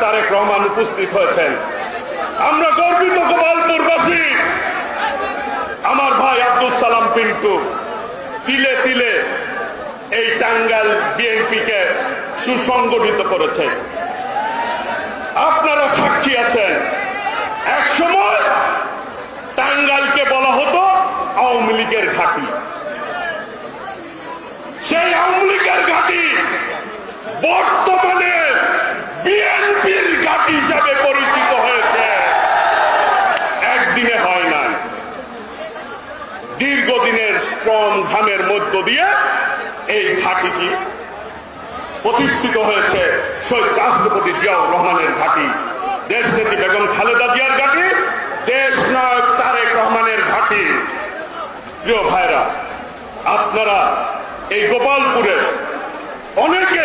তারেক রহমান উপস্থিত হয়েছেন। আমরা গর্বিত গোপালপুরবাসী। আমার ভাই আব্দুল সালাম পিন্টু তিলে তিলে এই টাঙ্গাইল বিএনপিকে সুসংগঠিত করেছে। আপনারা সাক্ষী আছেন, এক সময় টাঙ্গাইলকে বলা হতো আওয়ামী লীগের ঘাঁটি। সেই আওয়ামী লীগের ঘাঁটি বর্তমানে বিএনপির ঘাঁটি হিসাবে পরিচিত হয়েছে। একদিনে হয় নাই, দীর্ঘদিনের শ্রম ঘামের মধ্য দিয়ে এই ঘাঁটিটি প্রতিষ্ঠিত হয়েছে। শহীদ রাষ্ট্রপতি জিয়াউর রহমানের ঘাঁটি, দেশনেত্রী বেগম খালেদা জিয়ার ঘাঁটি, দেশ নায়ক তারেক রহমানের ঘাঁটি। প্রিয় ভাইরা, আপনারা এই গোপালপুরে অনেকে